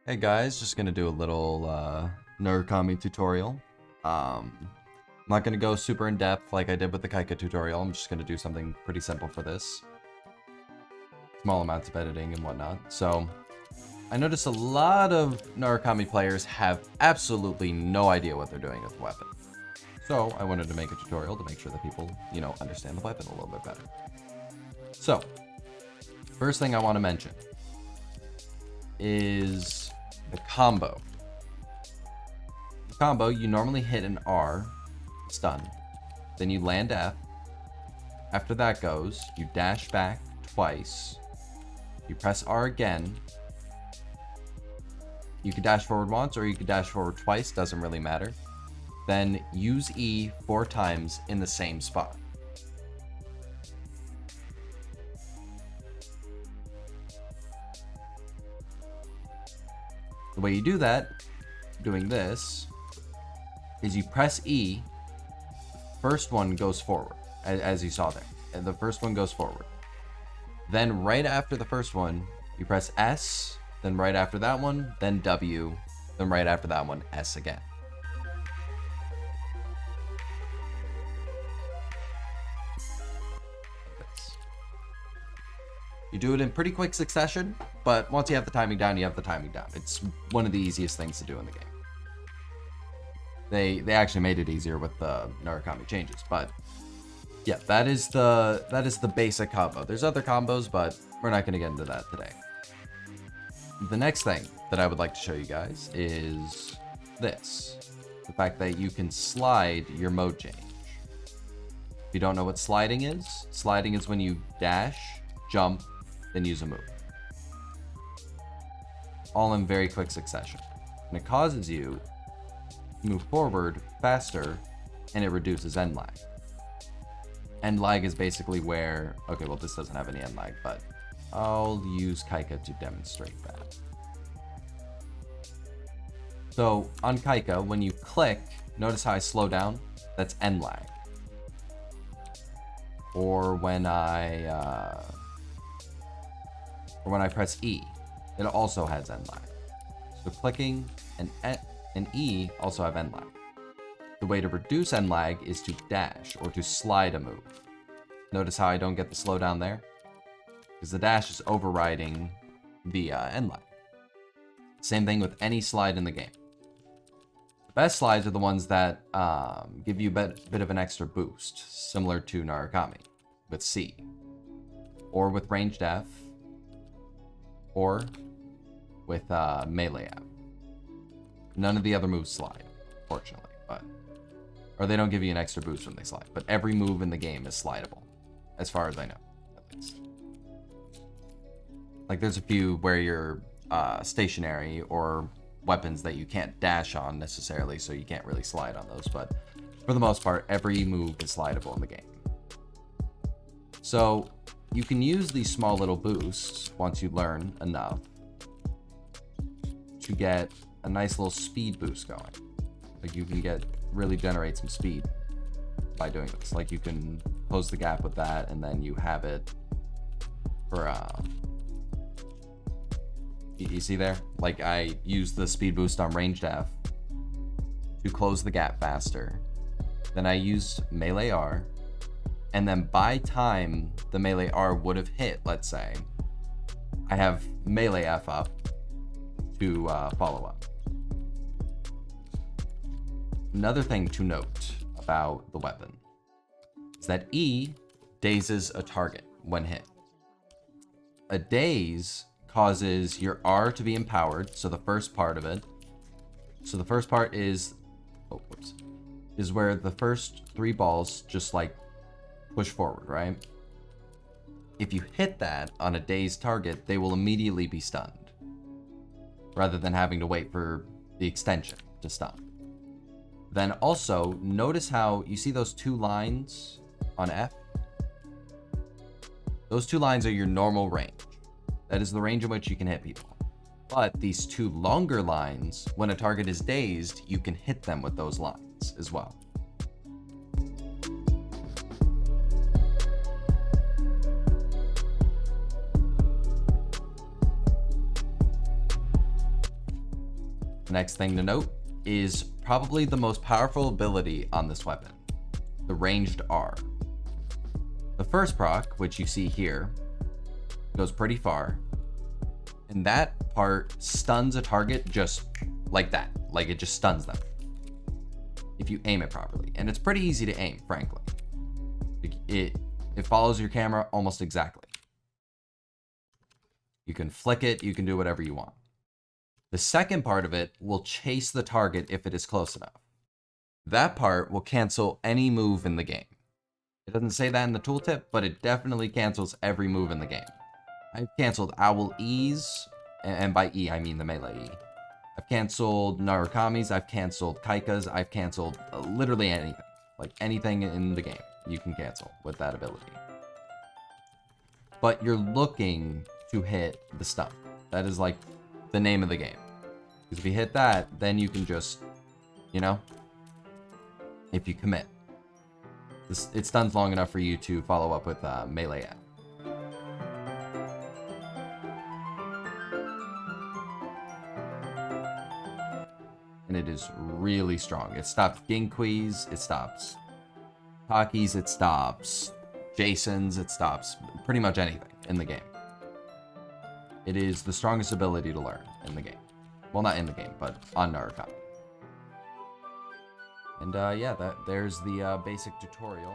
Hey guys, just gonna do a little Narukami tutorial. I'm not gonna go super in depth like I did with the Kaika tutorial. I'm just gonna do something pretty simple for this. Small amounts of editing and whatnot. So, I notice a lot of Narukami players have absolutely no idea what they're doing with the weapon. So, I wanted to make a tutorial to make sure that people, understand the weapon a little bit better. So, first thing I want to mention is the combo. The combo, you normally hit an R, stun, then you land F. After that goes, you dash back twice, you press R again. You can dash forward once or you can dash forward twice, doesn't really matter. Then use E 4 times in the same spot. The way you do that, doing this, is you press E, first one goes forward, as you saw there. And the first one goes forward. Then right after the first one, you press S, then right after that one, then W, then right after that one, S again. You do it in pretty quick succession, but once you have the timing down, you have the timing down. It's one of the easiest things to do in the game. They actually made it easier with the Narakami changes, but yeah, that is the basic combo. There's other combos, but we're not going to get into that today. The next thing that I would like to show you guys is this. The fact that you can slide your mode change. If you don't know what sliding is when you dash, jump, then use a move. All in very quick succession. And it causes you to move forward faster, and it reduces end lag. End lag is basically where, okay, well this doesn't have any end lag, but I'll use Kaika to demonstrate that. So on Kaika, when you click, notice how I slow down? That's end lag. Or when I press E, it also has end lag. So clicking and E also have end lag. The way to reduce end lag is to dash or to slide a move. Notice how I don't get the slowdown there? Because the dash is overriding the end lag. Same thing with any slide in the game. The best slides are the ones that give you a bit of an extra boost, similar to Narakami with C, or with ranged F, or with melee F. None of the other moves slide, fortunately, or they don't give you an extra boost when they slide. But every move in the game is slidable, as far as I know, at least. Like there's a few where you're stationary or weapons that you can't dash on necessarily, so you can't really slide on those. But for the most part, every move is slidable in the game. So you can use these small little boosts once you learn enough to get a nice little speed boost going. Like you can really generate some speed by doing this. Like you can close the gap with that, and then you have it for you see there? Like I use the speed boost on ranged F to close the gap faster. Then I use melee R, and then by time the melee R would have hit, let's say, I have melee F up to follow up. Another thing to note about the weapon is that E dazes a target when hit. A daze causes your R to be empowered, so the first part of it. So the first part is, is where the first 3 balls just like push forward, right? If you hit that on a dazed target, they will immediately be stunned, rather than having to wait for the extension to stun. Then also, notice how you see those 2 lines on F? Those 2 lines are your normal range. That is the range in which you can hit people. But these 2 longer lines, when a target is dazed, you can hit them with those lines as well. The next thing to note is probably the most powerful ability on this weapon, the ranged R. The first proc, which you see here, goes pretty far, and that part stuns a target just like that. Like, it just stuns them if you aim it properly. And it's pretty easy to aim, frankly. It follows your camera almost exactly. You can flick it, you can do whatever you want. The second part of it will chase the target if it is close enough. That part will cancel any move in the game. It doesn't say that in the tooltip, but it definitely cancels every move in the game. I've canceled Owl E's, and by E I mean the melee E. I've canceled Narukami's, I've canceled Kaika's, I've canceled literally anything. Like anything in the game, you can cancel with that ability. But you're looking to hit the stun. That is like the name of the game. Because if you hit that, then you can just, you know, if you commit. It stuns long enough for you to follow up with melee F. And it is really strong. It stops Ginkui's, it stops Taki's, it stops Jason's, it stops pretty much anything in the game. It is the strongest ability to learn in the game. Well, not in the game, but on Narakami. And yeah, there's the basic tutorial.